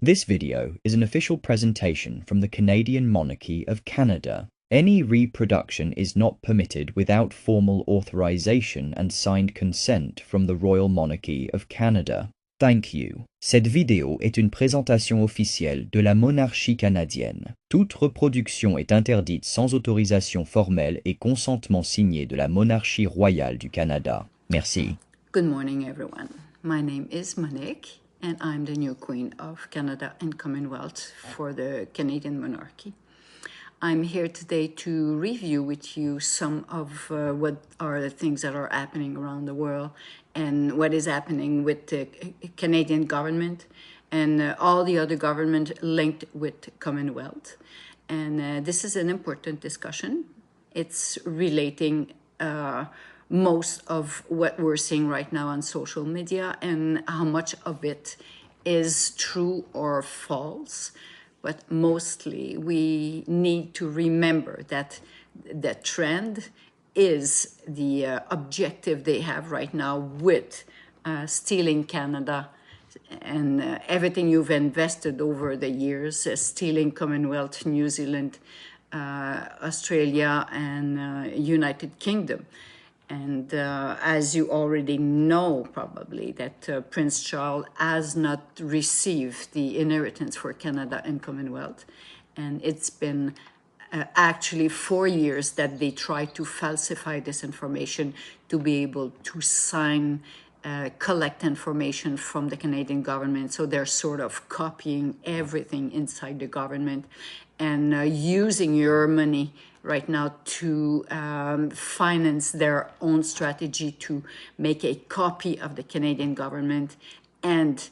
This video is an official presentation from the Canadian Monarchy of Canada. Any reproduction is not permitted without formal authorization and signed consent from the Royal Monarchy of Canada. Thank you. Cette vidéo est une présentation officielle de la monarchie canadienne. Toute reproduction est interdite sans autorisation formelle et consentement signé de la monarchie royale du Canada. Merci. Good morning, everyone. My name is Monique, and I'm the new Queen of Canada and Commonwealth for the Canadian monarchy. I'm here today to review with you some of what are the things that are happening around the world and what is happening with the Canadian government and all the other government linked with Commonwealth. And this is an important discussion. It's relating most of what we're seeing right now on social media and how much of it is true or false. But mostly we need to remember that the trend is the objective they have right now with stealing Canada and everything you've invested over the years, stealing Commonwealth, New Zealand, Australia, and United Kingdom. And as you already know, probably, that Prince Charles has not received the inheritance for Canada and Commonwealth. And it's been actually 4 years that they tried to falsify this information to be able to collect information from the Canadian government. So they're sort of copying everything inside the government and using your money right now to finance their own strategy to make a copy of the Canadian government and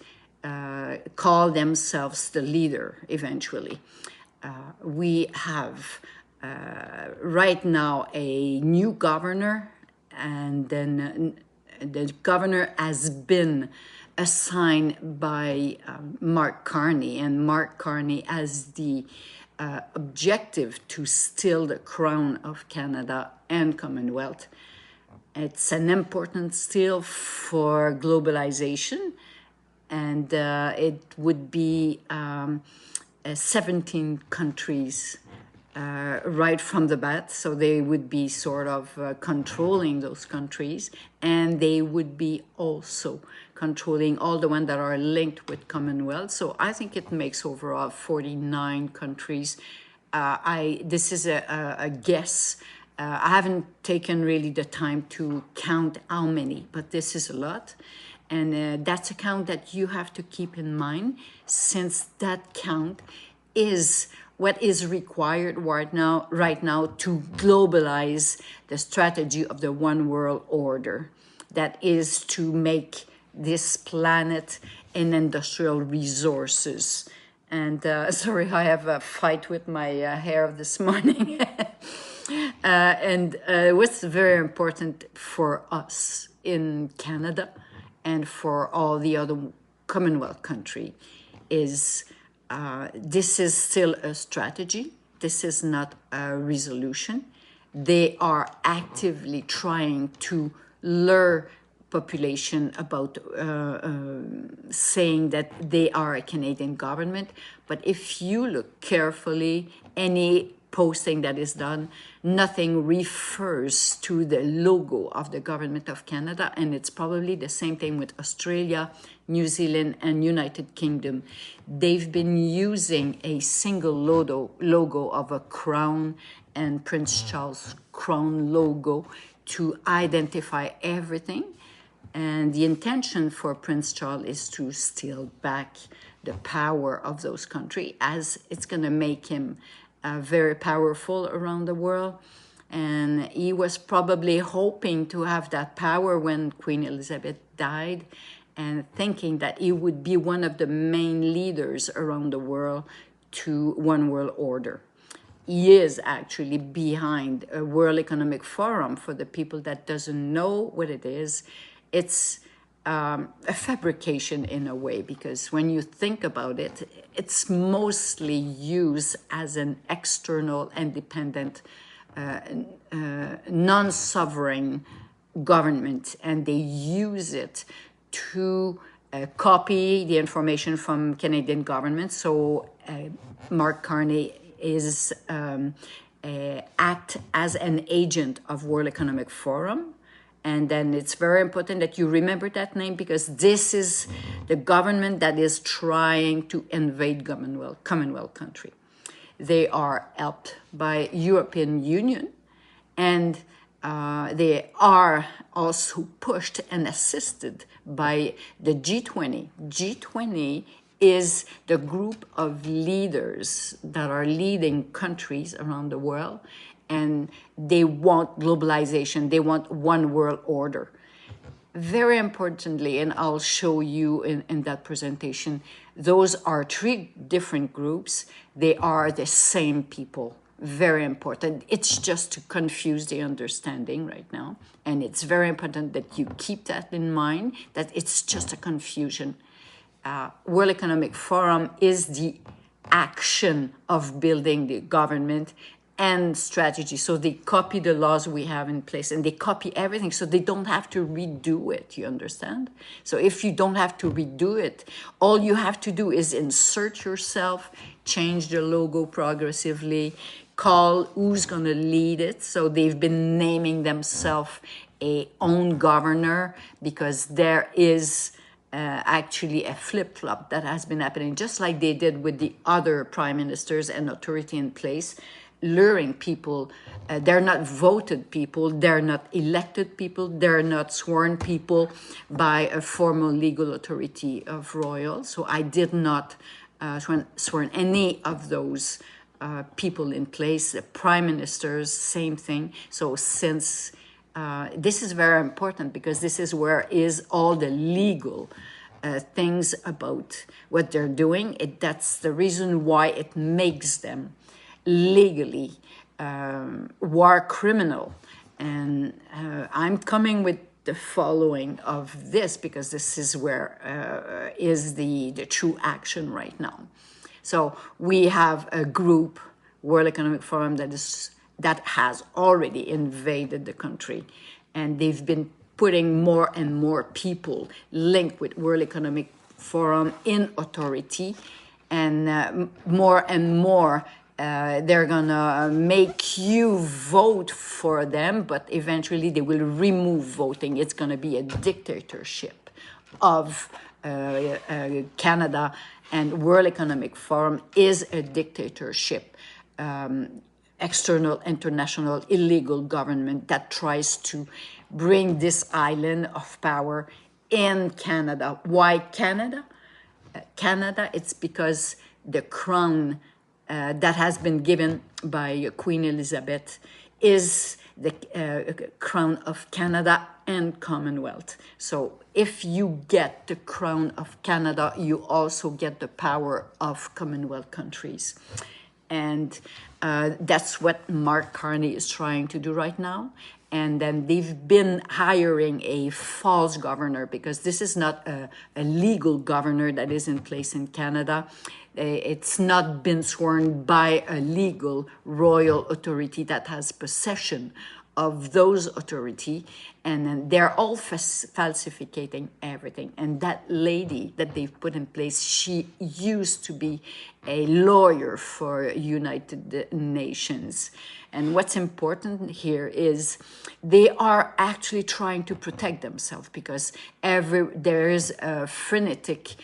call themselves the leader eventually. We have right now a new governor, and then the governor has been assigned by Mark Carney, and Mark Carney has the objective to steal the crown of Canada and Commonwealth. It's an important steal for globalization, and it would be 17 countries right from the bat, so they would be sort of controlling those countries, and they would be also controlling all the ones that are linked with Commonwealth. So I think it makes overall 49 countries. This is a guess. I haven't taken really the time to count how many, but this is a lot. And that's a count that you have to keep in mind, since that count is what is required right now to globalize the strategy of the one world order. That is to make this planet an industrial resources. And sorry, I have a fight with my hair this morning. And what's very important for us in Canada and for all the other Commonwealth countries is this is still a strategy. This is not a resolution. They are actively trying to lure population about saying that they are a Canadian government. But if you look carefully, any posting that is done, nothing refers to the logo of the government of Canada, and it's probably the same thing with Australia, New Zealand, and United Kingdom. They've been using a single logo of a crown and Prince Charles' crown logo to identify everything. And the intention for Prince Charles is to steal back the power of those countries, as it's going to make him very powerful around the world. And he was probably hoping to have that power when Queen Elizabeth died, and thinking that he would be one of the main leaders around the world to one world order. He is actually behind a World Economic Forum. For the people that doesn't know what it is, it's a fabrication in a way, because when you think about it, it's mostly used as an external, independent, non-sovereign government, and they use it to copy the information from Canadian government. So Mark Carney is act as an agent of World Economic Forum. And then it's very important that you remember that name, because this is the government that is trying to invade Commonwealth country. They are helped by European Union, and they are also pushed and assisted by the G20. G20 is the group of leaders that are leading countries around the world, and they want globalization. They want one world order. Very importantly, and I'll show you in that presentation, those are three different groups. They are the same people. Very important. It's just to confuse the understanding right now. And it's very important that you keep that in mind, that it's just a confusion. World Economic Forum is the action of building the government and strategy. So they copy the laws we have in place, and they copy everything, so they don't have to redo it, you understand? So if you don't have to redo it, all you have to do is insert yourself, change the logo progressively, call who's going to lead it. So they've been naming themselves a own governor, because there is actually a flip-flop that has been happening, just like they did with the other prime ministers and authority in place, luring people. They're not voted people, they're not elected people, they're not sworn people by a formal legal authority of royal. So I did not sworn any of those people in place. The prime ministers, same thing. So since this is very important, because this is where is all the legal things about what they're doing. That's the reason why it makes them legally war criminal. And I'm coming with the following of this, because this is where is the true action right now. So we have a group, World Economic Forum, that has already invaded the country, and they've been putting more and more people linked with World Economic Forum in authority, and more they're gonna make you vote for them, but eventually they will remove voting. It's gonna be a dictatorship of Canada, and World Economic Forum is a dictatorship, external, international, illegal government that tries to bring this island of power in Canada. Why Canada? Canada, it's because the crown that has been given by Queen Elizabeth is the crown of Canada and Commonwealth. So if you get the crown of Canada, you also get the power of Commonwealth countries. And that's what Mark Carney is trying to do right now. And then they've been hiring a false governor, because this is not a legal governor that is in place in Canada. It's not been sworn by a legal royal authority that has possession of those authority, and then they're all falsificating everything. And that lady that they've put in place, she used to be a lawyer for United Nations. And what's important here is they are actually trying to protect themselves, because there is a frenetic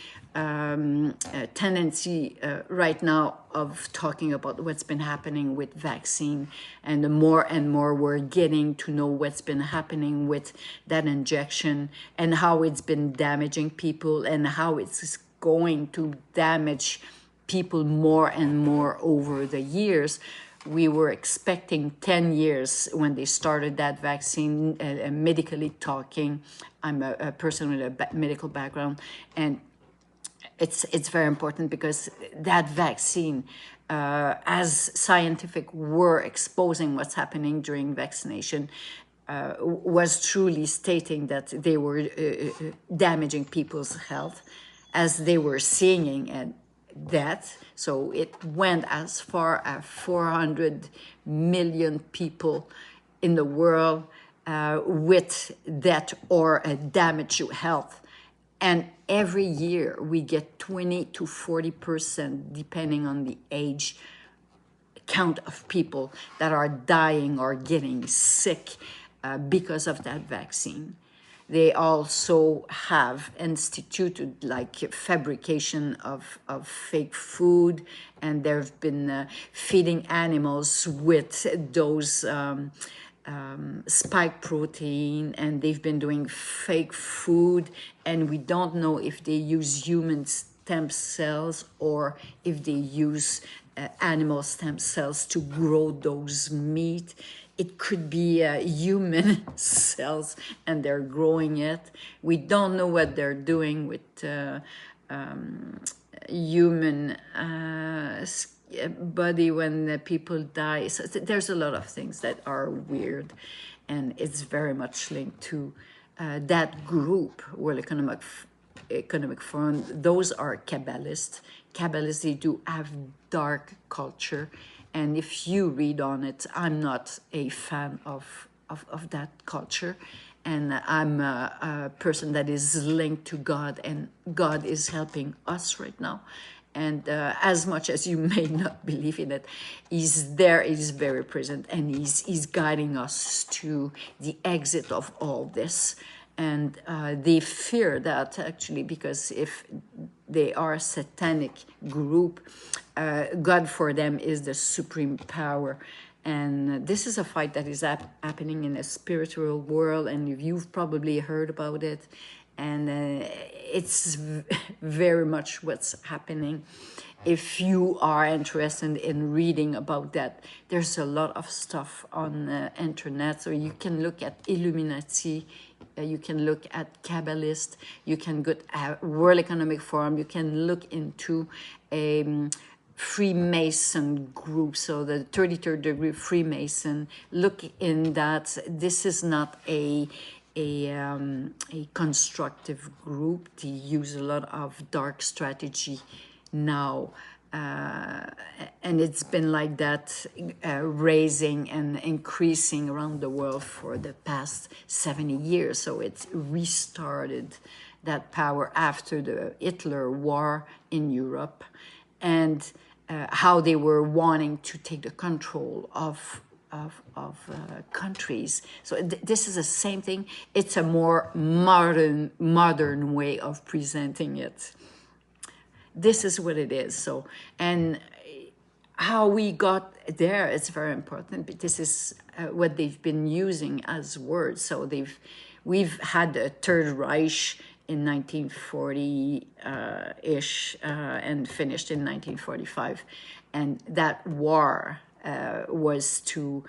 tendency right now of talking about what's been happening with vaccine, and the more and more we're getting to know what's been happening with that injection, and how it's been damaging people, and how it's going to damage people more and more over the years. We were expecting 10 years when they started that vaccine, medically talking. I'm a person with a medical background, and it's very important, because that vaccine, as scientific were exposing what's happening during vaccination, was truly stating that they were damaging people's health, as they were seeing and death. So it went as far as 400 million people in the world with death or damage to health And every year we get 20 to 40%, depending on the age, count of people that are dying or getting sick because of that vaccine. They also have instituted like fabrication of fake food, and they've been feeding animals with those spike protein, and they've been doing fake food, and we don't know if they use human stem cells or if they use animal stem cells to grow those meat. It could be human cells and they're growing it. We don't know what they're doing with human body when people die. So there's a lot of things that are weird, and it's very much linked to that group, World Economic Forum. Those are Kabbalists. Kabbalists, they do have dark culture, and if you read on it, I'm not a fan of that culture, and I'm a person that is linked to God, and God is helping us right now. And as much as you may not believe in it, he's there, he's very present, and he's guiding us to the exit of all this. And they fear that actually, because if they are a satanic group, God for them is the supreme power. And this is a fight that is happening in a spiritual world, and you've probably heard about it. And it's very much what's happening. If you are interested in reading about that, there's a lot of stuff on the internet. So you can look at Illuminati, you can look at Kabbalist, you can go at World Economic Forum, you can look into a Freemason group, so the 33rd degree Freemason. Look in that. This is not a constructive group. They use a lot of dark strategy now, and it's been like that, raising and increasing around the world for the past 70 years. So it's restarted that power after the Hitler war in Europe, and how they were wanting to take the control of countries. So this is the same thing. It's a more modern way of presenting it. This is what it is. So, and how we got there, it's very important. But this is what they've been using as words. So we've had the Third Reich in 1940-ish and finished in 1945. And that war was to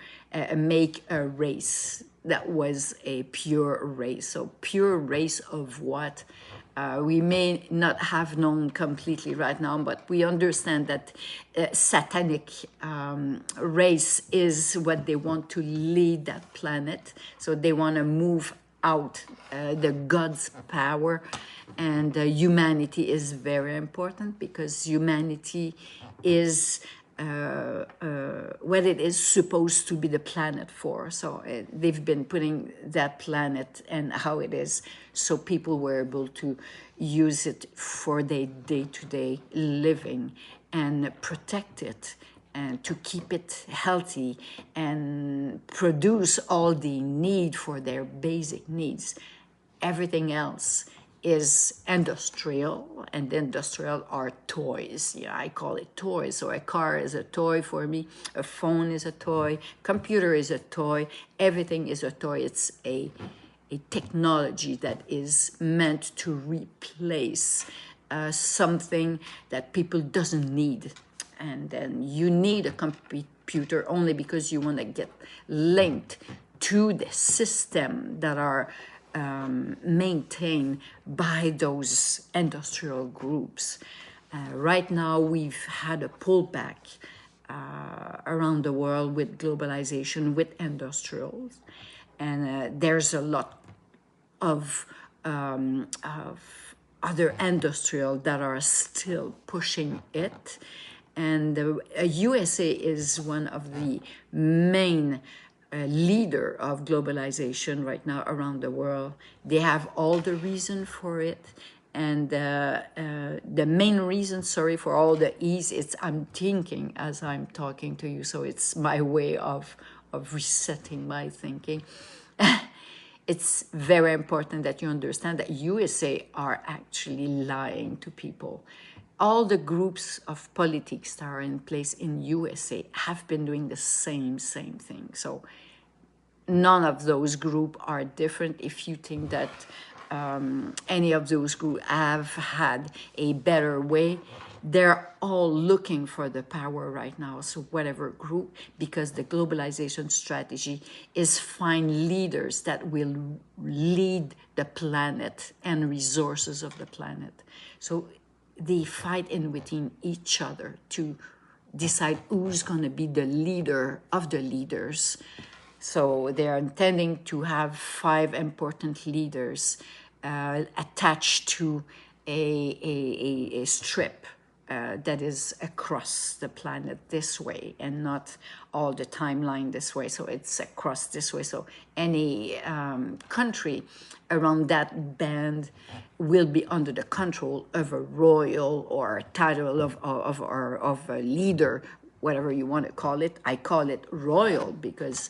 make a race that was a pure race. So pure race of what? We may not have known completely right now, but we understand that satanic race is what they want to lead that planet. So they want to move out the God's power, and humanity is very important, because humanity is what it is supposed to be the planet for. So they've been putting that planet and how it is, so people were able to use it for their day-to-day living and protect it, and to keep it healthy and produce all the need for their basic needs. Everything else is industrial, and industrial are toys. Yeah, I call it toys. So a car is a toy for me, a phone is a toy, computer is a toy, everything is a toy. It's a technology that is meant to replace something that people doesn't need. And then you need a computer only because you want to get linked to the system that are maintained by those industrial groups. Right now, we've had a pullback around the world with globalization, with industrials, and there's a lot of other industrial that are still pushing it. And the USA is one of the main leader of globalization right now around the world. They have all the reason for it, And the main reason, sorry for all the ease, it's I'm thinking as I'm talking to you, so it's my way of resetting my thinking. It's very important that you understand that USA are actually lying to people. All the groups of politics that are in place in USA have been doing the same thing. So none of those groups are different. If you think that any of those groups have had a better way, they're all looking for the power right now. So whatever group, because the globalization strategy is find leaders that will lead the planet and resources of the planet. So they fight in within each other to decide who's going to be the leader of the leaders. So they are intending to have 5 important leaders attached to a strip that is across the planet this way and not all the timeline this way. So it's across this way. So any country around that band will be under the control of a royal or title of a leader, whatever you want to call it. I call it royal because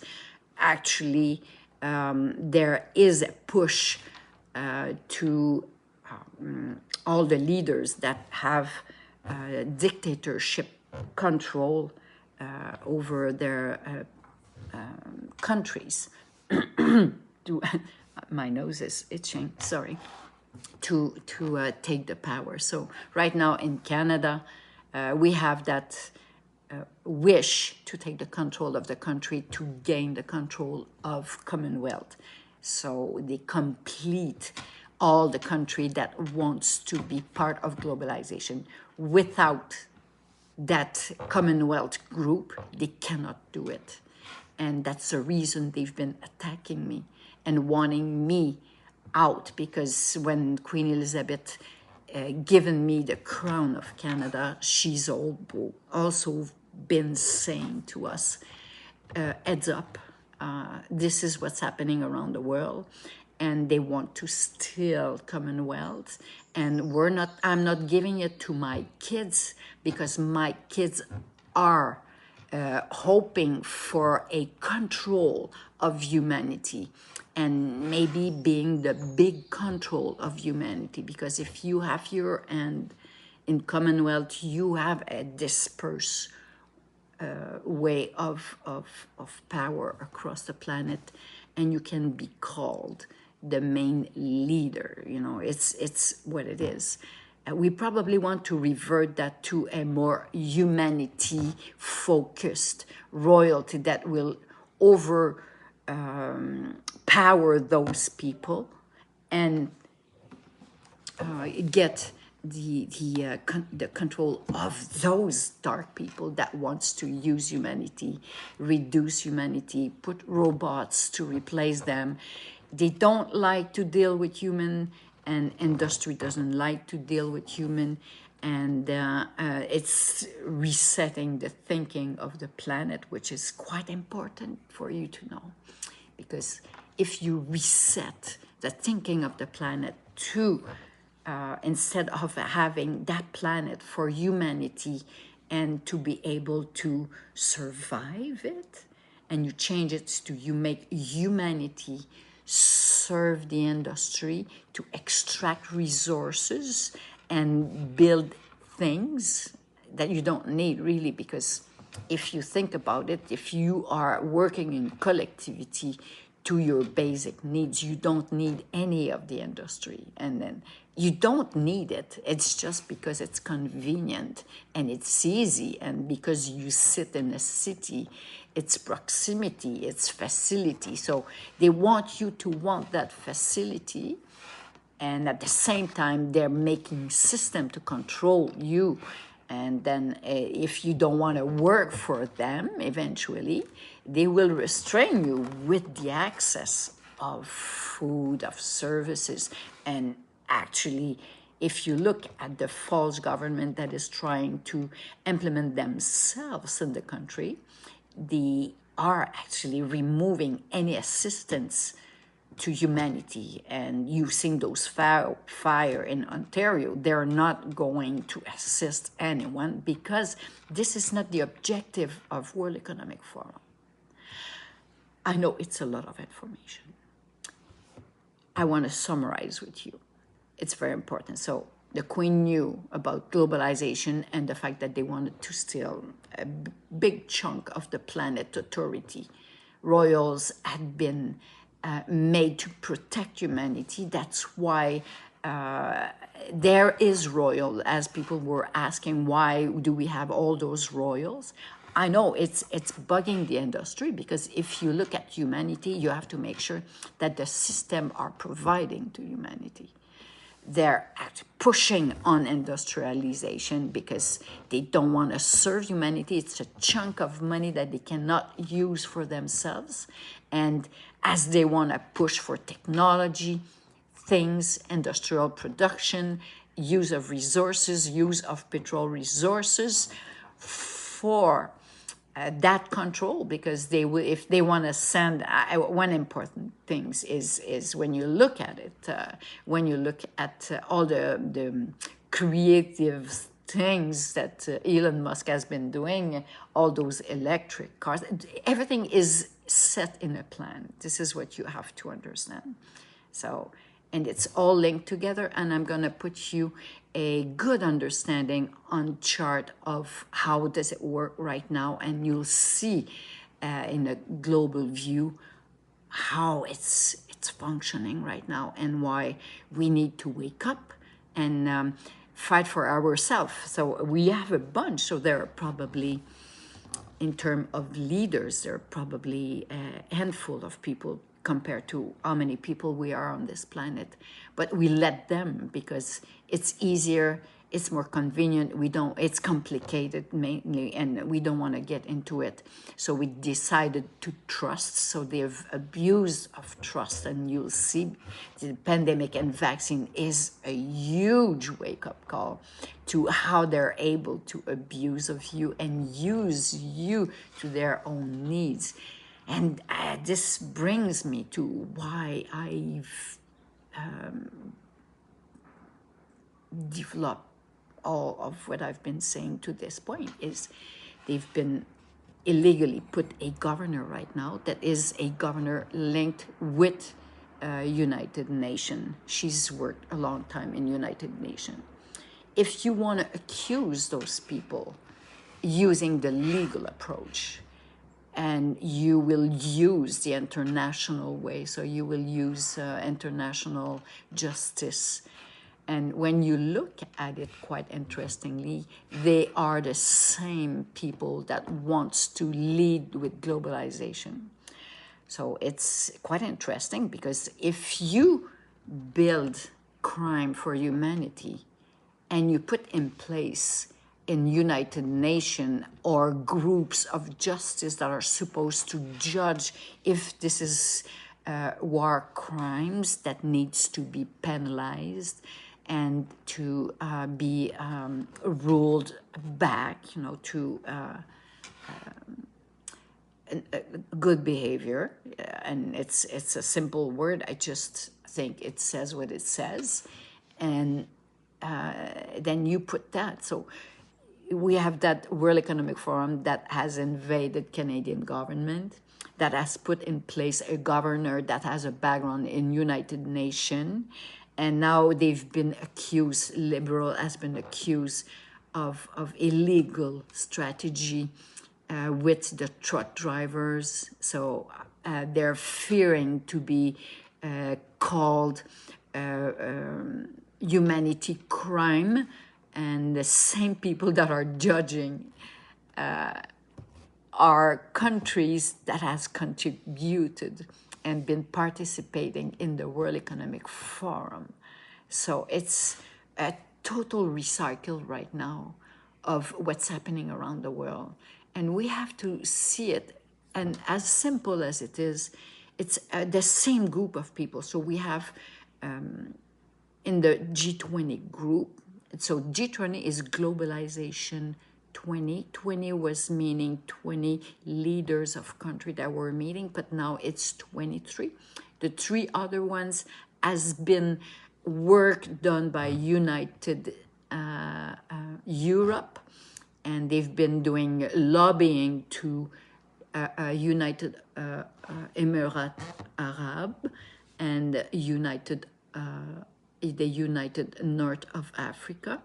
actually there is a push to all the leaders that have dictatorship control over their countries. My nose is itching, sorry. To take the power. So right now in Canada, we have that wish to take the control of the country to gain the control of Commonwealth. So they complete all the country that wants to be part of globalization. Without that Commonwealth group, they cannot do it. And that's the reason they've been attacking me and wanting me out, because when Queen Elizabeth given me the crown of Canada, she's also been saying to us, heads up, this is what's happening around the world, and they want to steal Commonwealth, and I'm not giving it to my kids because my kids are hoping for a control of humanity and maybe being the big control of humanity, because if you have your hand in Commonwealth, you have a dispersed way of power across the planet, and you can be called the main leader. You know, it's what it is. We probably want to revert that to a more humanity-focused royalty that will power those people and get the control of those dark people that wants to use humanity, reduce humanity, put robots to replace them. They don't like to deal with human, and industry doesn't like to deal with human, and it's resetting the thinking of the planet, which is quite important for you to know, because if you reset the thinking of the planet to instead of having that planet for humanity and to be able to survive it, and you change it to you make humanity serve the industry to extract resources and build things that you don't need really, because if you think about it, if you are working in collectivity to your basic needs, you don't need any of the industry. And then you don't need it. It's just because it's convenient and it's easy, and because you sit in a city, it's proximity, it's facility. So they want you to want that facility, and at the same time they're making system to control you. And then if you don't want to work for them, eventually they will restrain you with the access of food, of services. And actually, if you look at the false government that is trying to implement themselves in the country, they are actually removing any assistance to humanity, and you've seen those fire in Ontario, they're not going to assist anyone because this is not the objective of World Economic Forum. I know it's a lot of information. I want to summarize with you. It's very important. So the Queen knew about globalization and the fact that they wanted to steal a big chunk of the planet authority. Royals had been made to protect humanity. That's why there is royal, as people were asking, why do we have all those royals? I know it's bugging the industry, because if you look at humanity, you have to make sure that the system are providing to humanity. They're pushing on industrialization because they don't want to serve humanity. It's a chunk of money that they cannot use for themselves. And as they want to push for technology, things, industrial production, use of resources, use of petrol resources for that control, because they will, if they want to send, one important thing is when you look at it, when you look at all the creative things that Elon Musk has been doing, all those electric cars, everything is set in a plan. This is what you have to understand. So, and it's all linked together, and I'm going to put you a good understanding on chart of how does it work right now, and you'll see in a global view how it's functioning right now, and why we need to wake up and fight for ourselves. So we have a bunch, so there are probably, in terms of leaders, there are probably a handful of people compared to how many people we are on this planet. But we let them because it's easier, it's more convenient, it's complicated mainly, and we don't want to get into it. So we decided to trust, so they've abused of trust, and you'll see the pandemic and vaccine is a huge wake-up call to how they're able to abuse of you and use you to their own needs. And this brings me to why I've developed all of what I've been saying to this point, is they've been illegally put a governor right now that is a governor linked with United Nations. She's worked a long time in United Nations. If you want to accuse those people using the legal approach, and you will use the international way, so you will use international justice. And when you look at it, quite interestingly, they are the same people that wants to lead with globalization. So it's quite interesting, because if you build crime for humanity and you put in place in United Nations or groups of justice that are supposed to judge if this is war crimes that needs to be penalized and to be ruled back, to good behavior. And it's a simple word. I just think it says what it says. And then you put that. So we have that World Economic Forum that has invaded Canadian government, that has put in place a governor that has a background in United Nations, and now they've been accused, Liberal has been accused of illegal strategy with the truck drivers. So they're fearing to be called humanity crime. And the same people that are judging are countries that has contributed and been participating in the World Economic Forum. So it's a total recycle right now of what's happening around the world. And we have to see it. And as simple as it is, it's the same group of people. So we have in the G20 group, so G20 is globalization 20. 20 was meaning 20 leaders of country that were meeting, but now it's 23. The three other ones has been work done by United Europe, and they've been doing lobbying to United Emirat Arab and the United North of Africa.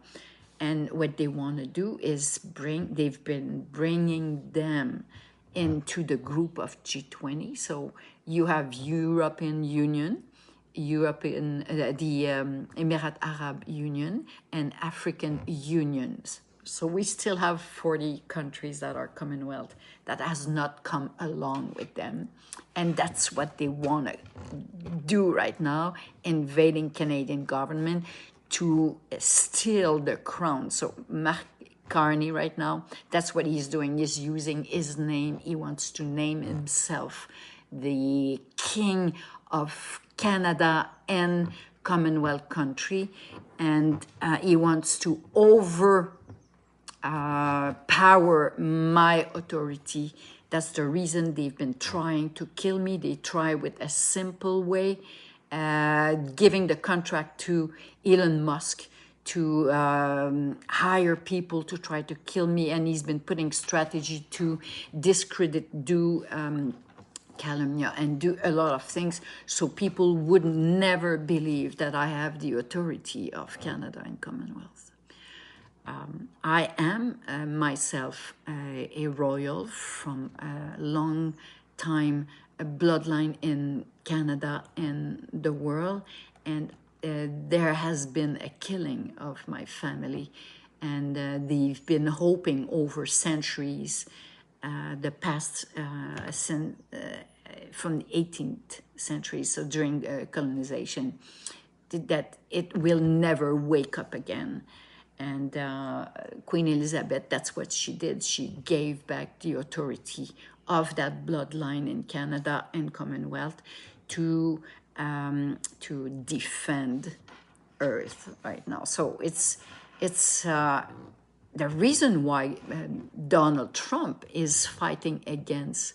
And what they want to do is they've been bringing them into the group of G20. So you have European Union, the Emirat Arab Union, and African unions. So we still have 40 countries that are Commonwealth that has not come along with them. And that's what they want to do right now, invading Canadian government to steal the crown. So Mark Carney right now, that's what he's doing. He's using his name. He wants to name himself the King of Canada and Commonwealth country. And he wants to power my authority. That's the reason they've been trying to kill me. They try with a simple way, giving the contract to Elon Musk to hire people to try to kill me, and he's been putting strategy to discredit, calumnia, and do a lot of things, so people would never believe that I have the authority of Canada and Commonwealth. I am myself a royal from a long time, a bloodline in Canada and the world, and there has been a killing of my family, and they've been hoping over centuries, the past from the 18th century, so during colonization, that it will never wake up again. And Queen Elizabeth, that's what she did. She gave back the authority of that bloodline in Canada and Commonwealth to defend Earth right now. So it's the reason why Donald Trump is fighting against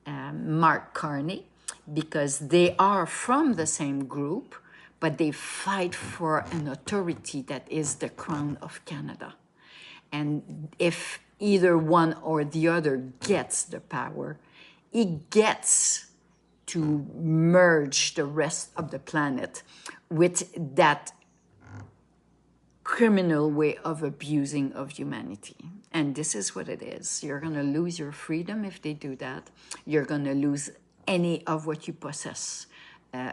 Mark Carney, because they are from the same group, but they fight for an authority that is the Crown of Canada. And if either one or the other gets the power, it gets to merge the rest of the planet with that criminal way of abusing of humanity. And this is what it is. You're going to lose your freedom if they do that. You're going to lose any of what you possess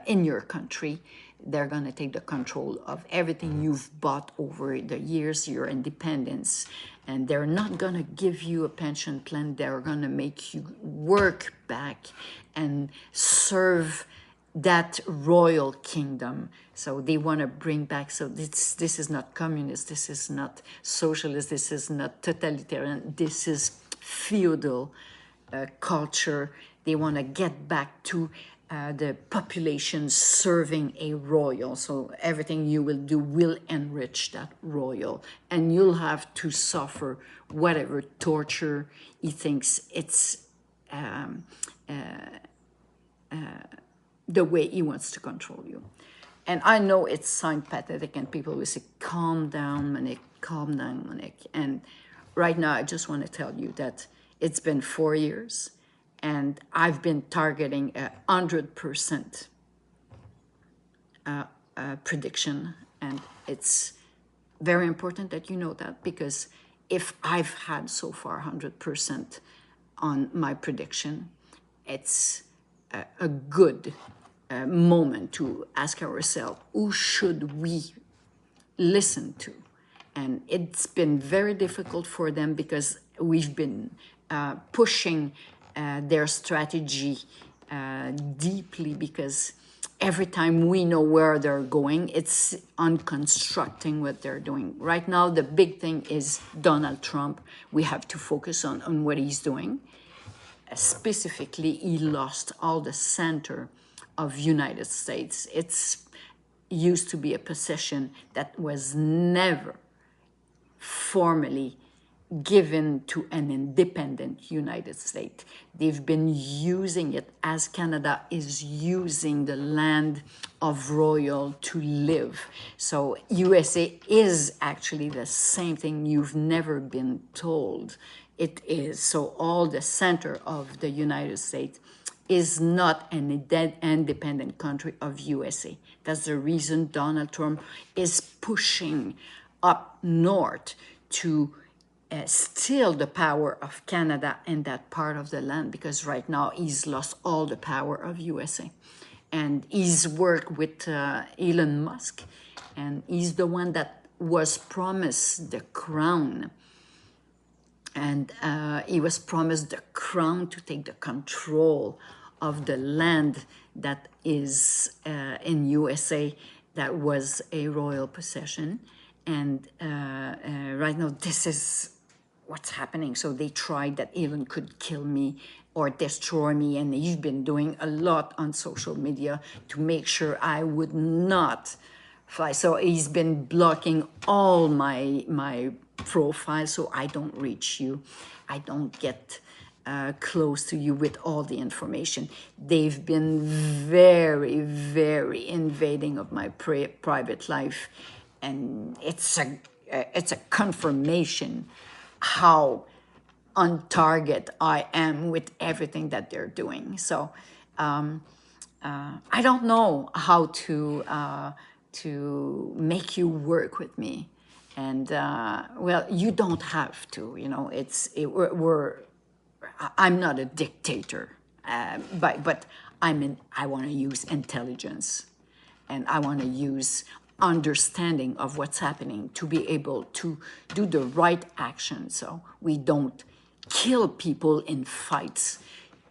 in your country. They're going to take the control of everything you've bought over the years, your independence, and they're not going to give you a pension plan. They're going to make you work back and serve that royal kingdom. So they want to bring back, so this is not communist, this is not socialist, this is not totalitarian, this is feudal culture. They want to get back to the population serving a royal. So everything you will do will enrich that royal, and you'll have to suffer whatever torture he thinks it's the way he wants to control you. And I know it sounds pathetic, and people will say, calm down, Monique, calm down, Monique. And right now, I just want to tell you that it's been 4 years, and I've been targeting 100% prediction. And it's very important that you know that, because if I've had so far 100% on my prediction, it's a good moment to ask ourselves, who should we listen to? And it's been very difficult for them, because we've been pushing their strategy deeply, because every time we know where they're going, it's unconstructing what they're doing. Right now, the big thing is Donald Trump. We have to focus on what he's doing. Specifically, he lost all the center of United States. It's used to be a possession that was never formally given to an independent United States. They've been using it as Canada is using the land of royal to live. So USA is actually the same thing you've never been told it is. So all the center of the United States is not an independent country of USA. That's the reason Donald Trump is pushing up north to steal the power of Canada in that part of the land, because right now he's lost all the power of USA. And he's worked with Elon Musk, and he's the one that was promised the crown. And he was promised the crown to take the control of the land that is in USA that was a royal possession. And right now, this is what's happening. So they tried that Elon could kill me or destroy me, and he's been doing a lot on social media to make sure I would not fly. So he's been blocking all my profile, so I don't reach you. I don't get close to you with all the information. They've been very, very invading of my private life, and it's a confirmation how on target I am with everything that they're doing. So I don't know how to make you work with me, and well, you don't have to. You know, I'm not a dictator, but I want to use intelligence, and I want to use understanding of what's happening to be able to do the right action, so we don't kill people in fights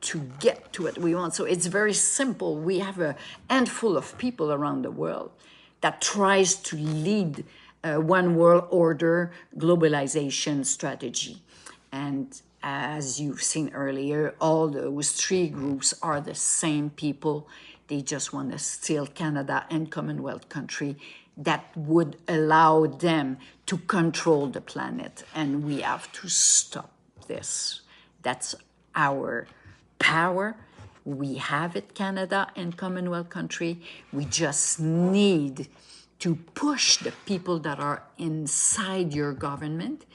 to get to what we want. So it's very simple. We have a handful of people around the world that tries to lead a one world order globalization strategy. And as you've seen earlier, all those three groups are the same people. They just want to steal Canada and Commonwealth country that would allow them to control the planet. And we have to stop this. That's our power. We have it, Canada and Commonwealth country. We just need to push the people that are inside your government.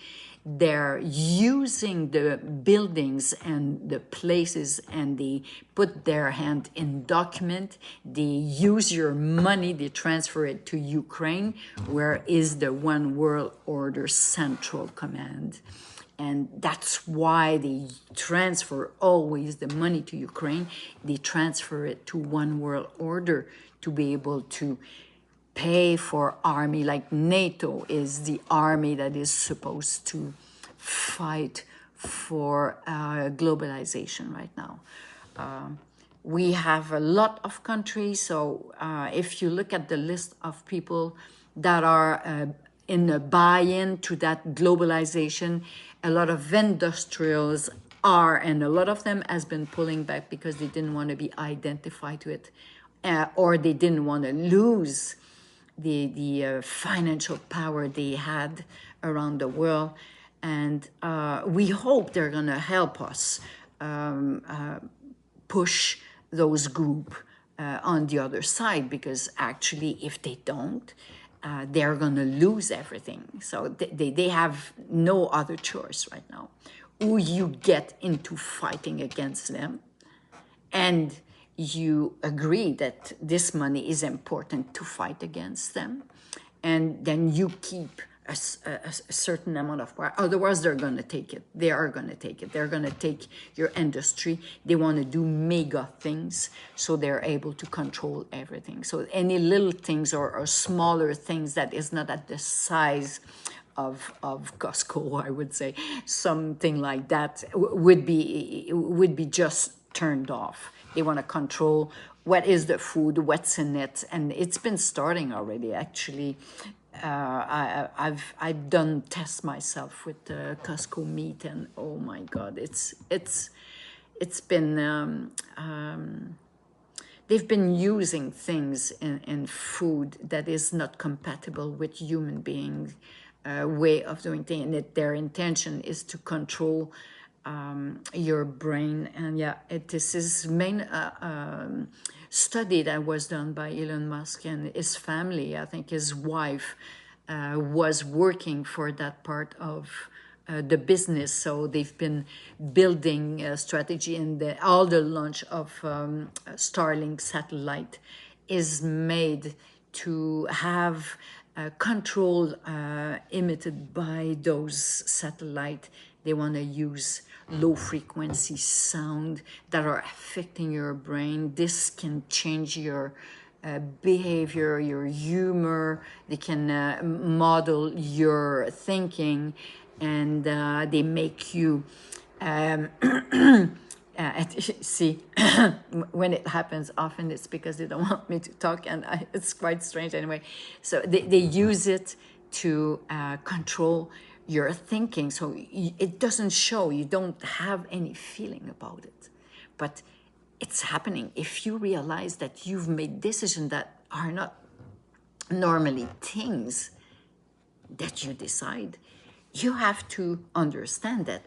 They're using the buildings and the places, and they put their hand in document. They use your money, they transfer it to Ukraine, where is the One World Order Central Command. And that's why they transfer always the money to Ukraine. They transfer it to One World Order to be able to pay for army. Like NATO is the army that is supposed to fight for globalization right now. We have a lot of countries, so if you look at the list of people that are in a buy-in to that globalization, a lot of industrials are, and a lot of them has been pulling back because they didn't want to be identified to it, or they didn't want to lose the financial power they had around the world. And we hope they're going to help us push those groups on the other side, because actually if they don't, they're going to lose everything. So they have no other choice right now. Or you get into fighting against them, and you agree that this money is important to fight against them, and then you keep a certain amount of power. Otherwise, they're going to take it. They are going to take it. They're going to take your industry. They want to do mega things, so they're able to control everything. So any little things or smaller things that is not at the size of Costco, I would say, something like that would be just turned off. They want to control what is the food, what's in it, and it's been starting already. Actually, I've done tests myself with Costco meat, and oh my God, it's been they've been using things in food that is not compatible with human beings way of doing things, and that their intention is to control your brain. And yeah, this is main study that was done by Elon Musk and his family. I think his wife was working for that part of the business, so they've been building a strategy, and all the launch of Starlink satellite is made to have control emitted by those satellite. They want to use low frequency sound that are affecting your brain. This can change your behavior, your humor. They can model your thinking, and they make you see, when it happens, often it's because they don't want me to talk, and it's quite strange anyway. So they use it to control your thinking, so it doesn't show, you don't have any feeling about it, but it's happening. If you realize that you've made decisions that are not normally things that you decide, you have to understand that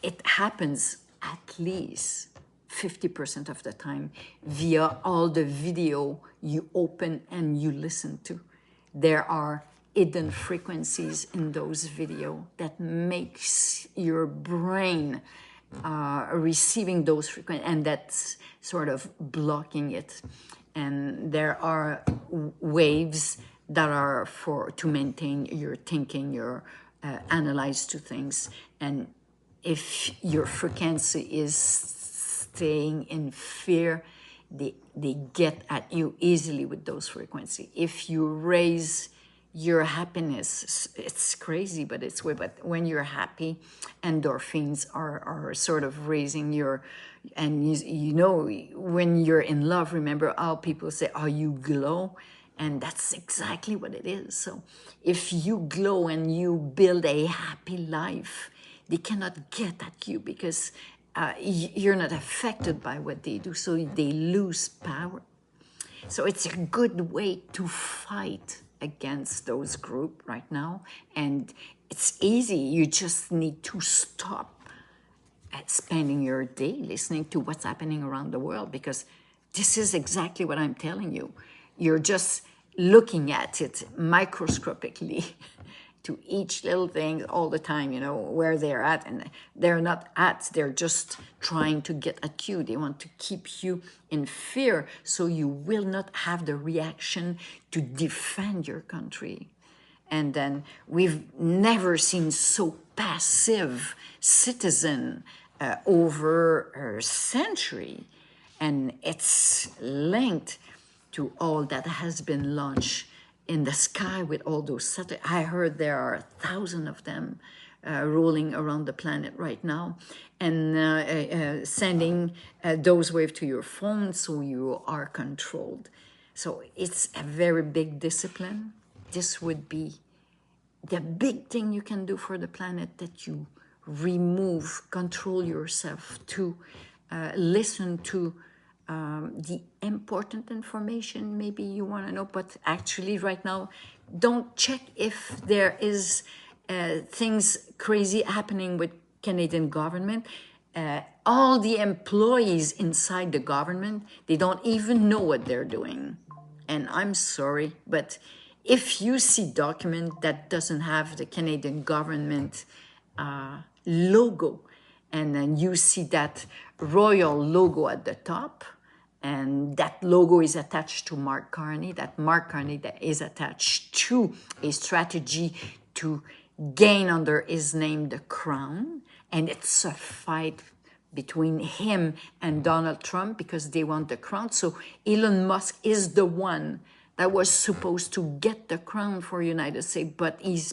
it happens at least 50% of the time via all the video you open and you listen to. There are hidden frequencies in those video that makes your brain receiving those frequencies, and that's sort of blocking it. And there are waves that are to maintain your thinking, your analyze to things. And if your frequency is staying in fear, they get at you easily with those frequencies. If you raise your happiness, it's crazy, but it's weird. But when you're happy, endorphins are sort of raising your, and you know, when you're in love, remember how people say, oh, you glow? And that's exactly what it is. So if you glow and you build a happy life, they cannot get at you because you're not affected by what they do, so they lose power. So it's a good way to fight against those groups right now, and it's easy. You just need to stop spending your day listening to what's happening around the world, because this is exactly what I'm telling you. You're just looking at it microscopically to each little thing all the time, you know, where they're at. And they're not at, they're just trying to get at you. They want to keep you in fear so you will not have the reaction to defend your country. And then we've never seen so passive citizen over a century. And it's linked to all that has been launched in the sky with all those satellites. I heard there are 1,000 of them rolling around the planet right now, and sending those waves to your phone so you are controlled. So it's a very big discipline. This would be the big thing you can do for the planet, that you control yourself to listen to the important information maybe you want to know, but actually right now, don't check if there is things crazy happening with Canadian government. All the employees inside the government, they don't even know what they're doing. And I'm sorry, but if you see document that doesn't have the Canadian government logo, and then you see that royal logo at the top, and that logo is attached to Mark Carney, that Mark Carney that is attached to a strategy to gain under his name the crown, and it's a fight between him and Donald Trump because they want the crown. So Elon Musk is the one that was supposed to get the crown for United States, but he's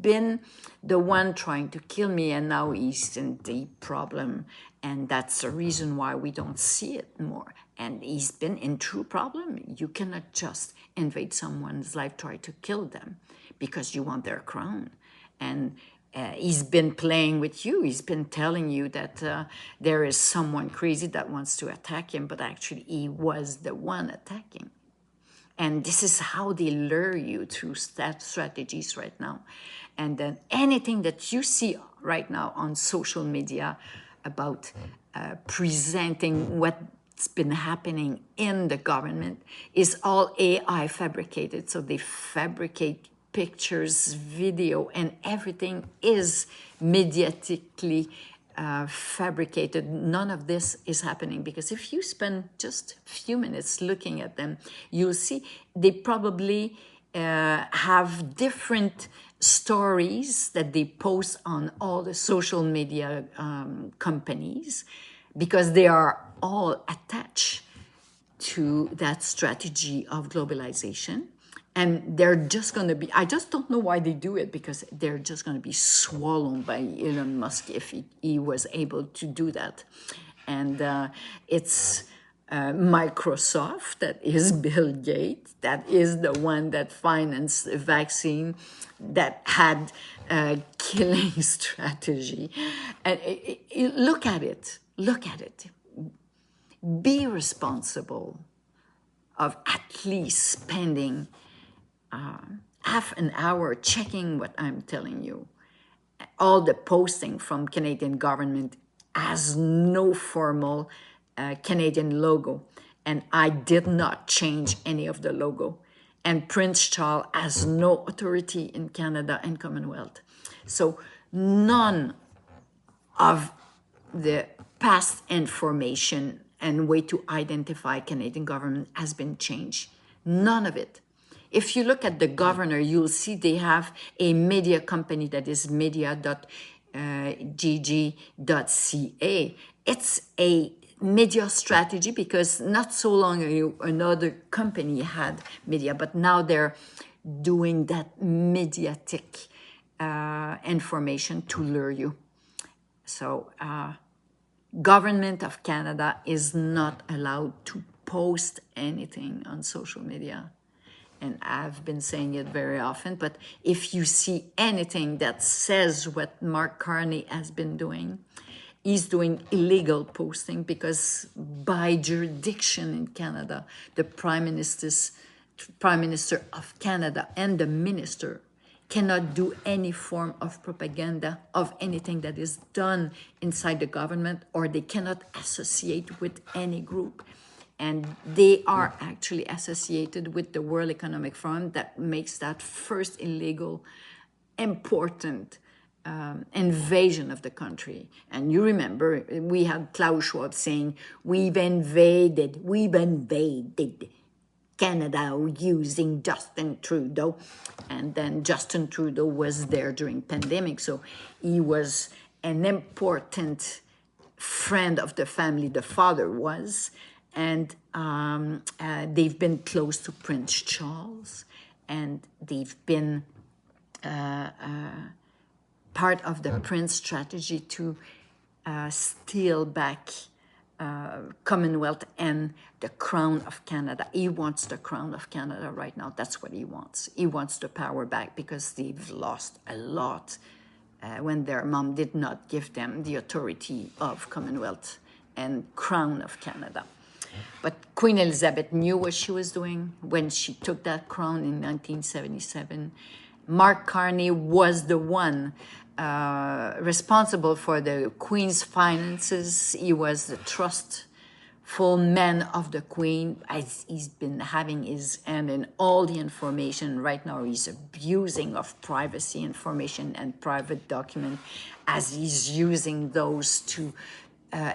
been the one trying to kill me, and now he's in deep problem, and that's the reason why we don't see it more. And he's been in true problem. You cannot just invade someone's life, try to kill them because you want their crown. And he's been playing with you. He's been telling you that there is someone crazy that wants to attack him, but actually he was the one attacking. And this is how they lure you through strategies right now. And then anything that you see right now on social media about presenting what's been happening in the government is all AI fabricated. So they fabricate pictures, video, and everything is mediatically fabricated. None of this is happening, because if you spend just a few minutes looking at them, you'll see they probably have different stories that they post on all the social media companies, because they are all attached to that strategy of globalization. And they're just going to be, I just don't know why they do it, because they're just going to be swallowed by Elon Musk if he was able to do that. And it's Microsoft that is Bill Gates, that is the one that financed the vaccine that had a killing strategy. And look at it, look at it. Be responsible of at least spending half an hour checking what I'm telling you. All the posting from Canadian government has no formal Canadian logo, and I did not change any of the logo. And Prince Charles has no authority in Canada and Commonwealth. So none of the past information and way to identify Canadian government has been changed. None of it. If you look at the governor, you'll see they have a media company that is media.gg.ca. It's a media strategy, because not so long ago another company had media, but now they're doing that mediatic information to lure you. So government of Canada is not allowed to post anything on social media. And I've been saying it very often, but if you see anything that says what Mark Carney has been doing, he's doing illegal posting, because by jurisdiction in Canada, the Prime Minister of Canada and the Minister cannot do any form of propaganda of anything that is done inside the government, or they cannot associate with any group. And they are actually associated with the World Economic Forum, that makes that first illegal, important invasion of the country. And you remember, we had Klaus Schwab saying, we've invaded Canada using Justin Trudeau. And then Justin Trudeau was there during pandemic, so he was an important friend of the family, the father was. And they've been close to Prince Charles, and they've been part of the Prince strategy to steal back Commonwealth and the Crown of Canada. He wants the Crown of Canada right now. That's what he wants. He wants the power back, because they've lost a lot when their mom did not give them the authority of Commonwealth and Crown of Canada. But Queen Elizabeth knew what she was doing when she took that crown in 1977. Mark Carney was the one responsible for the Queen's finances. He was the trustful man of the Queen. He's been having his hand in all the information. Right now, he's abusing of privacy information and private document, as he's using those to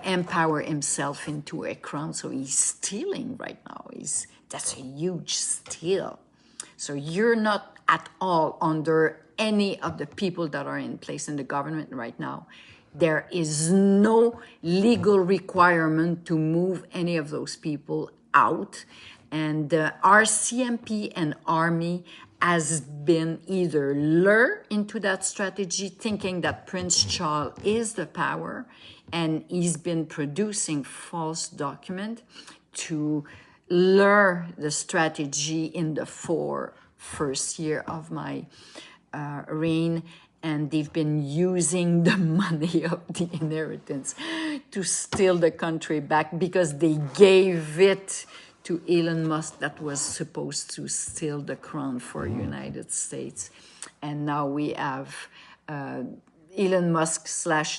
empower himself into a crown. So he's stealing right now. That's a huge steal. So you're not at all under any of the people that are in place in the government right now. There is no legal requirement to move any of those people out. And our CMP and Army has been either lured into that strategy, thinking that Prince Charles is the power, and he's been producing false documents to lure the strategy in the first year of my reign. And they've been using the money of the inheritance to steal the country back, because they gave it to Elon Musk, that was supposed to steal the crown for United States. And now we have Elon Musk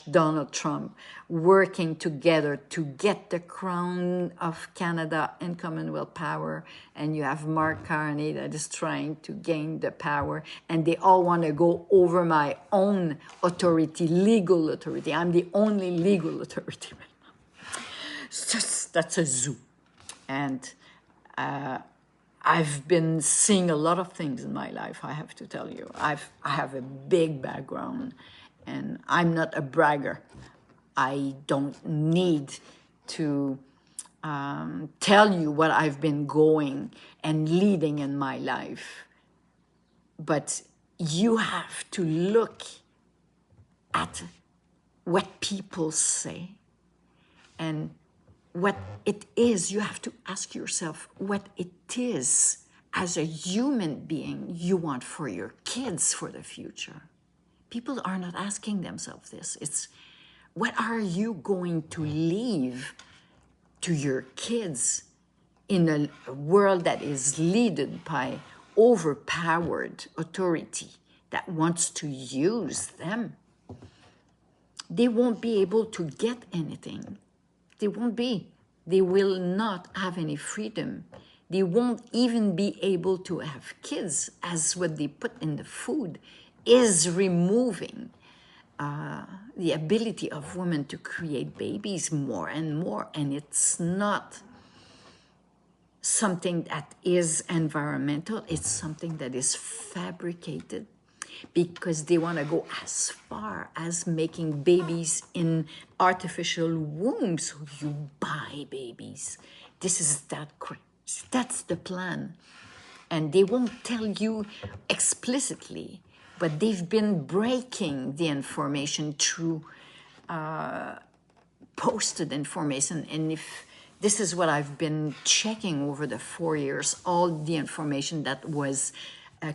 / Donald Trump working together to get the crown of Canada and Commonwealth power. And you have Mark Carney that is trying to gain the power. And they all want to go over my own authority, legal authority. I'm the only legal authority right now. That's a zoo. And I've been seeing a lot of things in my life, I have to tell you. I have a big background, and I'm not a bragger. I don't need to tell you what I've been going and leading in my life. But you have to look at what people say and what it is. You have to ask yourself what it is as a human being you want for your kids for the future. People are not asking themselves this. It's what are you going to leave to your kids in a world that is led by overpowered authority that wants to use them? They won't be able to get anything. They won't be. They will not have any freedom. They won't even be able to have kids, as what they put in the food is removing the ability of women to create babies more and more. And it's not something that is environmental, it's something that is fabricated, because they want to go as far as making babies in artificial wombs. So you buy babies. This is that crazy. That's the plan. And they won't tell you explicitly, but they've been breaking the information through posted information. And if this is what I've been checking over the 4 years, all the information that was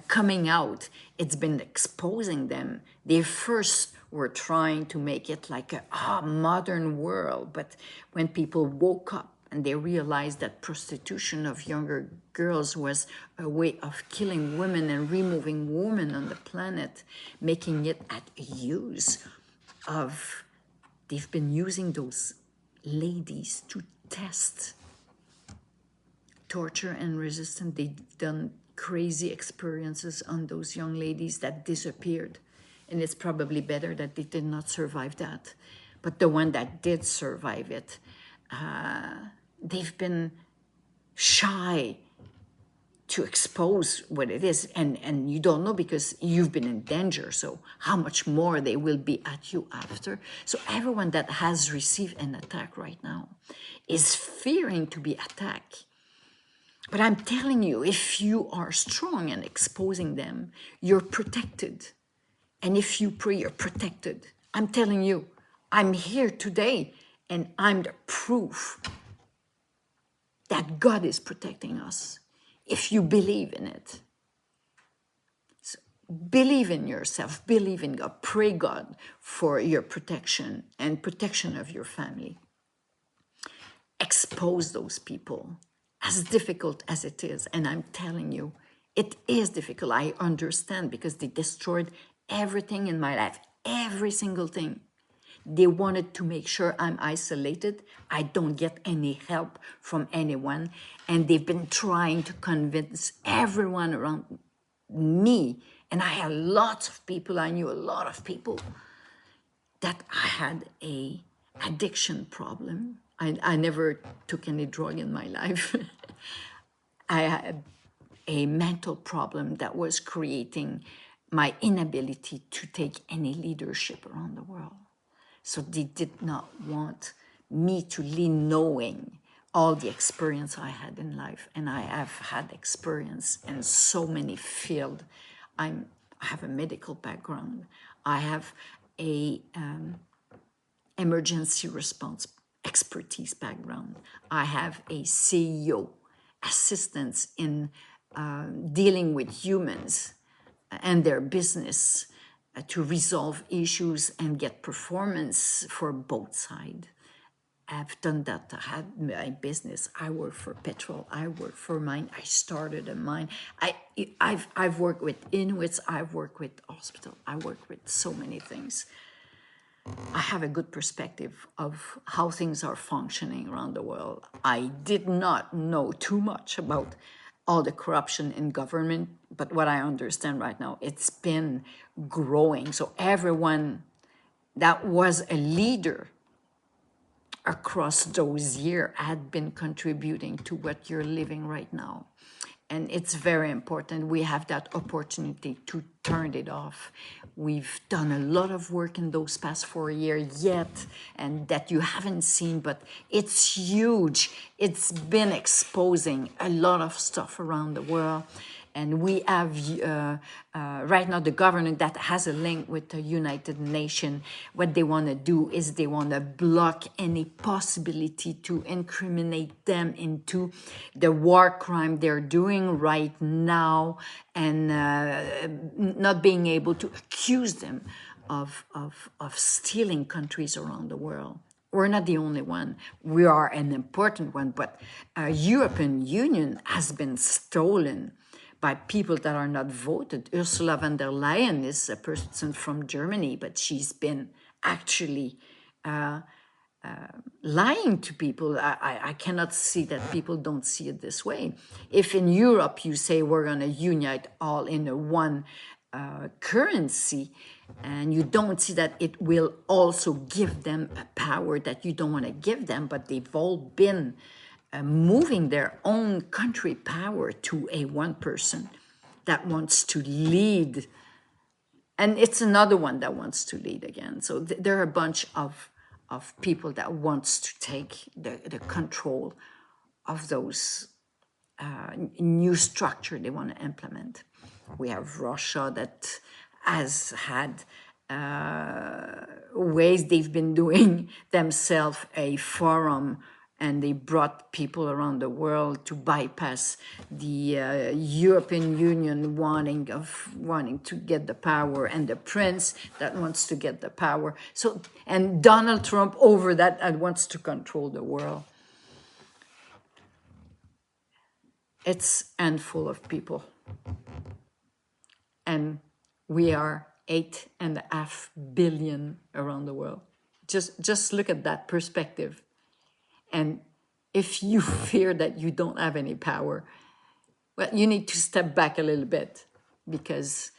coming out, it's been exposing them. They first were trying to make it like a modern world, but when people woke up and they realized that prostitution of younger girls was a way of killing women and removing women on the planet, making it at use of, they've been using those ladies to test torture and resistance. They've done crazy experiences on those young ladies that disappeared. And it's probably better that they did not survive that. But the one that did survive it, they've been shy to expose what it is. And you don't know because you've been in danger. So how much more they will be at you after. So everyone that has received an attack right now is fearing to be attacked. But I'm telling you, if you are strong and exposing them, you're protected. And if you pray, you're protected. I'm telling you, I'm here today and I'm the proof that God is protecting us. If you believe in it. So believe in yourself, believe in God, pray God for your protection and protection of your family. Expose those people, as difficult as it is. And I'm telling you, it is difficult. I understand because they destroyed everything in my life, every single thing. They wanted to make sure I'm isolated. I don't get any help from anyone. And they've been trying to convince everyone around me. And I had lots of people, I knew a lot of people, that I had a addiction problem. I never took any drug in my life. I had a mental problem that was creating my inability to take any leadership around the world. So they did not want me to lead, knowing all the experience I had in life. And I have had experience in so many fields. I have a medical background. I have a emergency response expertise background. I have a CEO assistance in dealing with humans and their business to resolve issues and get performance for both sides. I've done that. I had my business. I work for petrol. I work for mine. I started a mine. I've worked with Inuits. I've worked with hospital. I work with so many things. I have a good perspective of how things are functioning around the world. I did not know too much about all the corruption in government, but what I understand right now, it's been growing. So everyone that was a leader across those years had been contributing to what you're living right now. And it's very important. We have that opportunity to turn it off. We've done a lot of work in those past 4 years yet, and that you haven't seen, but it's huge. It's been exposing a lot of stuff around the world. And we have right now the government that has a link with the United Nations. What they want to do is they want to block any possibility to incriminate them into the war crime they're doing right now, and not being able to accuse them of stealing countries around the world. We're not the only one. We are an important one, but European Union has been stolen by people that are not voted. Ursula von der Leyen is a person from Germany, but she's been actually lying to people. I cannot see that people don't see it this way. If in Europe you say we're going to unite all in a one currency, and you don't see that it will also give them a power that you don't want to give them, but they've all been moving their own country power to a one person that wants to lead, and it's another one that wants to lead again. So there are a bunch of people that wants to take the control of those new structure they want to implement. We have Russia that has had ways they've been doing themselves a forum, and they brought people around the world to bypass the European Union wanting to get the power, and the prince that wants to get the power. So, and Donald Trump over that and wants to control the world. It's a handful of people. And we are 8.5 billion around the world. Just look at that perspective. And if you fear that you don't have any power, well, you need to step back a little bit, because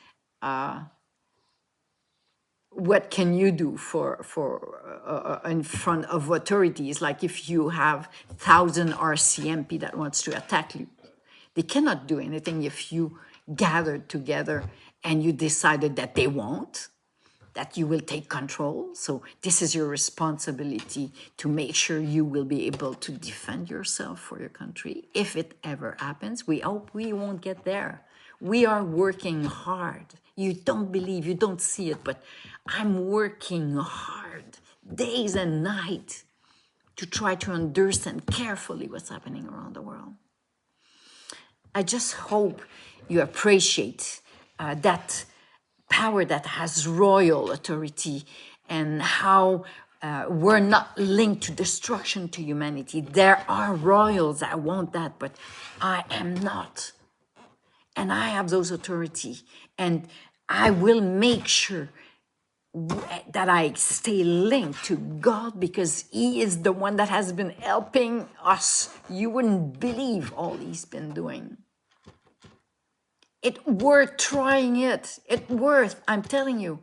what can you do for in front of authorities? Like if you have 1,000 RCMP that wants to attack you, they cannot do anything if you gathered together and you decided that they won't, that you will take control. So this is your responsibility to make sure you will be able to defend yourself for your country. If it ever happens, we hope we won't get there. We are working hard. You don't believe, you don't see it, but I'm working hard days and nights to try to understand carefully what's happening around the world. I just hope you appreciate that power that has royal authority, and how we're not linked to destruction to humanity. There are royals that want that, but I am not. And I have those authority, and I will make sure that I stay linked to God, because He is the one that has been helping us. You wouldn't believe all He's been doing. It's worth trying it. It's worth, I'm telling you.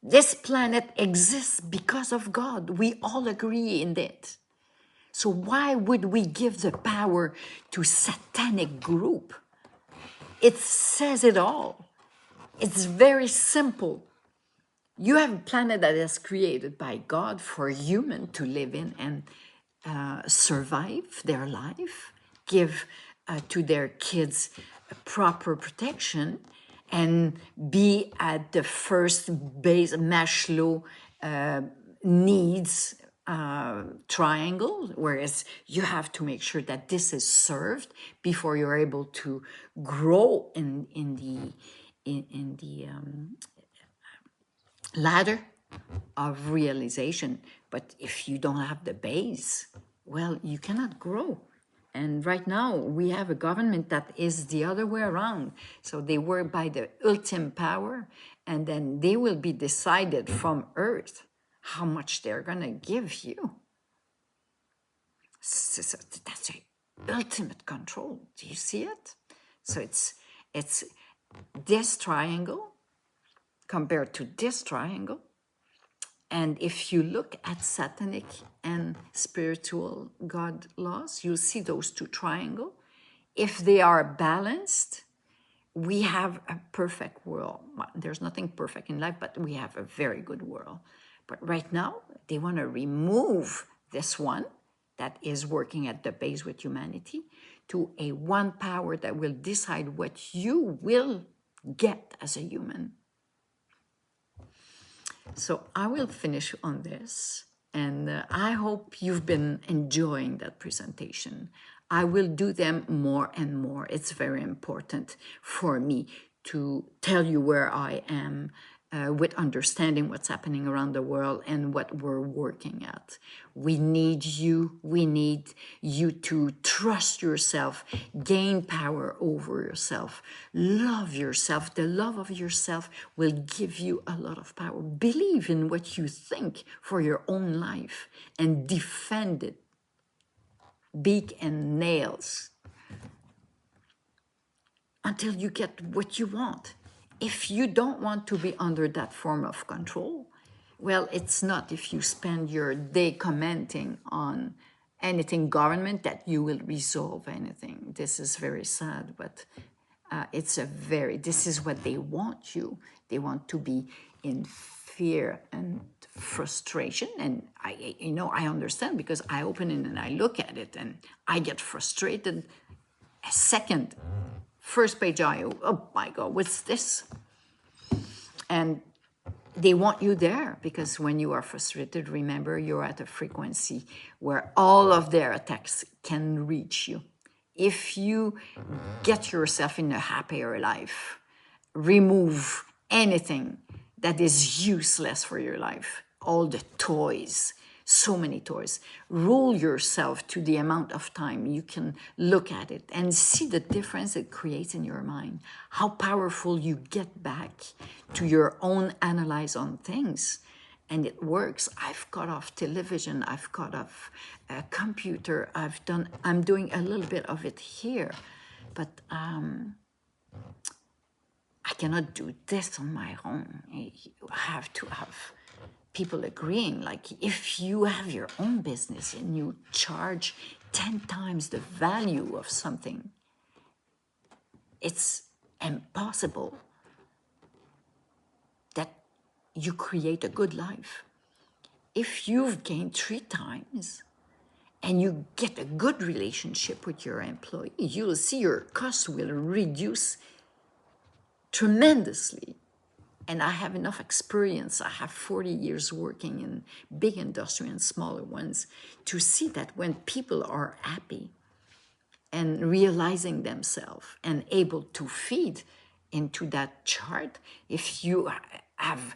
This planet exists because of God. We all agree in that. So why would we give the power to satanic group? It says it all. It's very simple. You have a planet that is created by God for human to live in and survive their life, give to their kids a proper protection, and be at the first base Maslow needs triangle, whereas you have to make sure that this is served before you're able to grow in the ladder of realization. But if you don't have the base, well, you cannot grow. And right now, we have a government that is the other way around. So they work by the ultimate power, and then they will be decided from Earth how much they're going to give you. So that's a ultimate control. Do you see it? So it's this triangle compared to this triangle. And if you look at satanic and spiritual God laws, you'll see those two triangles. If they are balanced, we have a perfect world. Well, there's nothing perfect in life, but we have a very good world. But right now, they want to remove this one that is working at the base with humanity to a one power that will decide what you will get as a human. So I will finish on this, and I hope you've been enjoying that presentation. I will do them more and more. It's very important for me to tell you where I am with understanding what's happening around the world and what we're working at. We need you to trust yourself, gain power over yourself, love yourself. The love of yourself will give you a lot of power. Believe in what you think for your own life and defend it, beak and nails, until you get what you want. If you don't want to be under that form of control, well, it's not if you spend your day commenting on anything government that you will resolve anything. This is very sad, but this is what they want you. They want to be in fear and frustration. And I understand, because I open it and I look at it and I get frustrated a second. First page, oh my God, what's this? And they want you there, because when you are frustrated, remember, you're at a frequency where all of their attacks can reach you. If you get yourself in a happier life, remove anything that is useless for your life, all the toys, so many toys. Rule yourself to the amount of time you can look at it and see the difference it creates in your mind, how powerful you get back to your own analyze on things. And it works. I've cut off television, I've cut off a computer, I'm doing a little bit of it here, but I cannot do this on my own. You have to have people agreeing. Like, if you have your own business and you charge 10 times the value of something, it's impossible that you create a good life. If you've gained 3 times and you get a good relationship with your employee, you'll see your costs will reduce tremendously. And I have enough experience. I have 40 years working in big industry and smaller ones to see that when people are happy and realizing themselves and able to feed into that chart, if you have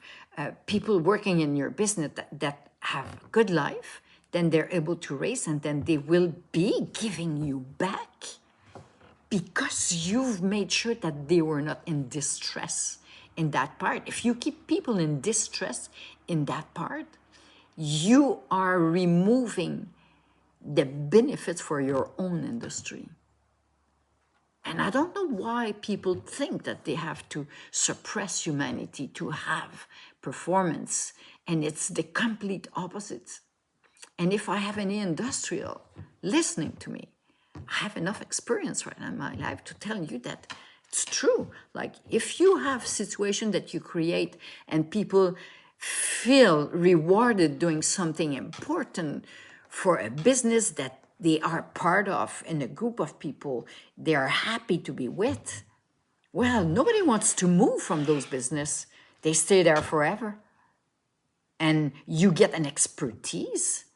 people working in your business that have a good life, then they're able to raise, and then they will be giving you back, because you've made sure that they were not in distress in that part. If you keep people in distress in that part, you are removing the benefits for your own industry. And I don't know why people think that they have to suppress humanity to have performance. And it's the complete opposite. And if I have any industrial listening to me, I have enough experience right now in my life to tell you that it's true. Like, if you have situation that you create and people feel rewarded doing something important for a business that they are part of, in a group of people they are happy to be with, well, nobody wants to move from those business. They stay there forever. And you get an expertise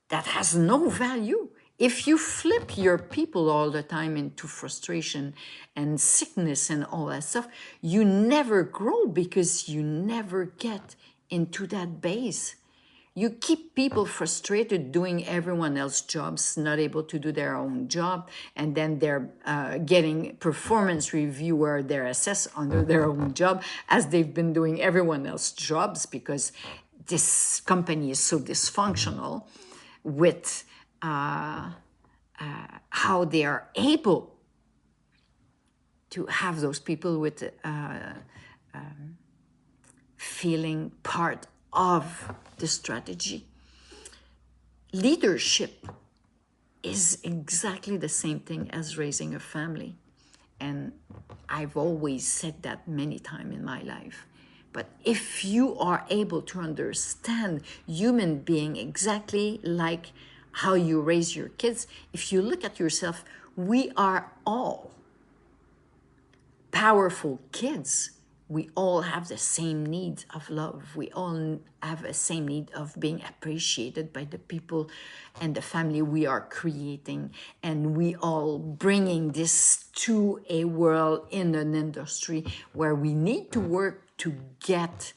that has no value. If you flip your people all the time into frustration and sickness and all that stuff, you never grow, because you never get into that base. You keep people frustrated doing everyone else's jobs, not able to do their own job, and then they're getting performance review where they're assessed under their own job as they've been doing everyone else's jobs because this company is so dysfunctional with how they are able to have those people with feeling part of the strategy. Leadership is exactly the same thing as raising a family. And I've always said that many times in my life. But if you are able to understand human being exactly like how you raise your kids, if you look at yourself, we are all powerful kids. We all have the same needs of love. We all have the same need of being appreciated by the people and the family we are creating. And we all bringing this to a world in an industry where we need to work to get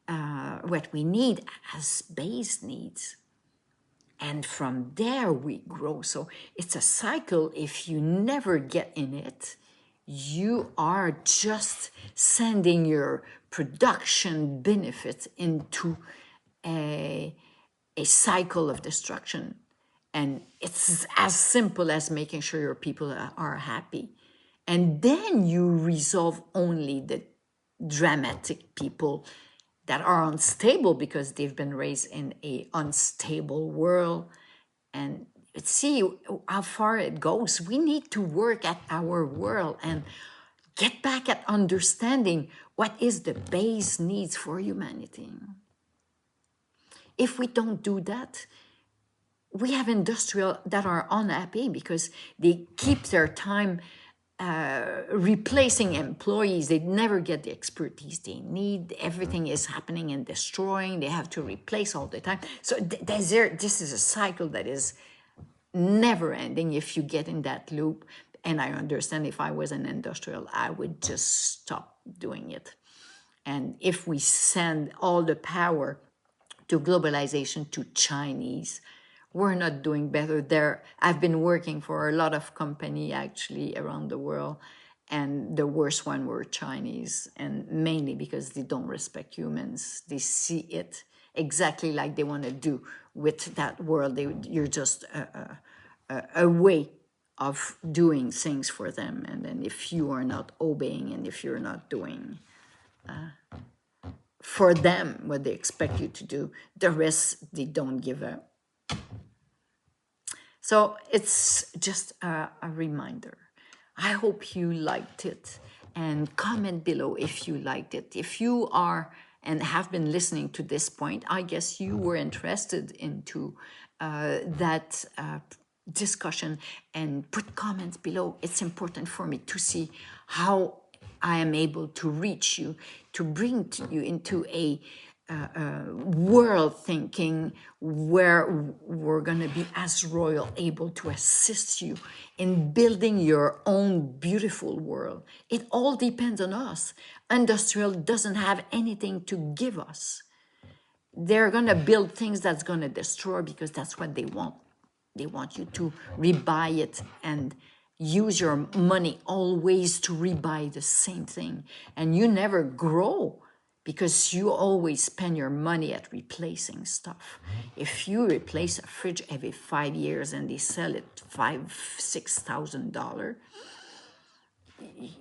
what we need as base needs. And from there we grow. So it's a cycle. If you never get in it, you are just sending your production benefits into a cycle of destruction. And it's as simple as making sure your people are happy. And then you resolve only the dramatic people that are unstable because they've been raised in an unstable world. And see how far it goes. We need to work at our world and get back at understanding what is the base needs for humanity. If we don't do that, we have industrial that are unhappy because they keep their time replacing employees. They never get the expertise they need. Everything is happening and destroying. They have to replace all the time. So this is a cycle that is never ending if you get in that loop. And I understand if I was an industrial, I would just stop doing it. And if we send all the power to globalization to Chinese, we're not doing better there. I've been working for a lot of companies actually around the world, and the worst one were Chinese, and mainly because they don't respect humans. They see it exactly like they want to do with that world. You're just a way of doing things for them. And then if you are not obeying and if you're not doing for them what they expect you to do, the rest they don't give up. So it's just a reminder. I hope you liked it, and comment below if you liked it. If you are and have been listening to this point, I guess you were interested into that discussion, and put comments below. It's important for me to see how I am able to reach you, to bring you into a world thinking where we're going to be as royal, able to assist you in building your own beautiful world. It all depends on us. Industrial doesn't have anything to give us. They're going to build things that's going to destroy because that's what they want. They want you to rebuy it and use your money always to rebuy the same thing. And you never grow because you always spend your money at replacing stuff. If you replace a fridge every 5 years and they sell it $6,000,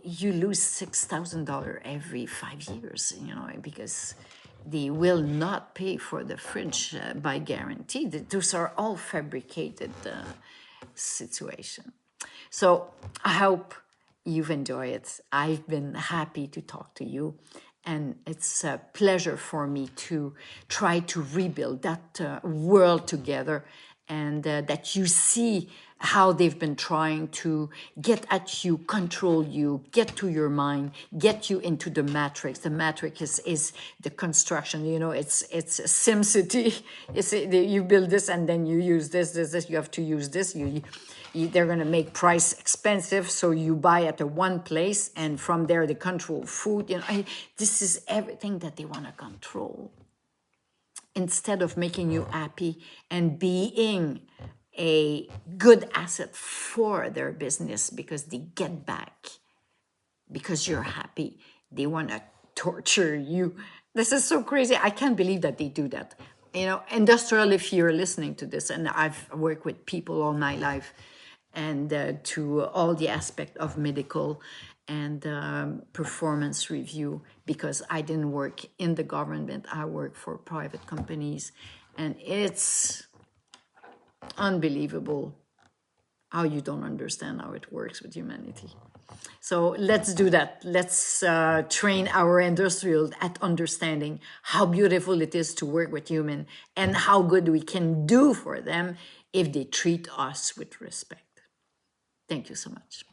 you lose $6,000 every 5 years, because they will not pay for the fridge by guarantee. Those are all fabricated situation. So I hope you've enjoyed it. I've been happy to talk to you. And it's a pleasure for me to try to rebuild that world together, and that you see how they've been trying to get at you, control you, get to your mind, get you into the matrix. The matrix is the construction, it's SimCity. You build this and then you use this, you have to use this. They're going to make price expensive, so you buy at the one place, and from there they control food. This is everything that they want to control. instead of making you happy and being a good asset for their business because they get back because you're happy. They want to torture you. This is so crazy. I can't believe that they do that. Industrial, if you're listening to this, and I've worked with people all my life, and to all the aspect of medical and performance review, because I didn't work in the government, I work for private companies, and it's unbelievable how you don't understand how it works with humanity. So let's do that. Let's train our industrial at understanding how beautiful it is to work with human and how good we can do for them if they treat us with respect. Thank you so much.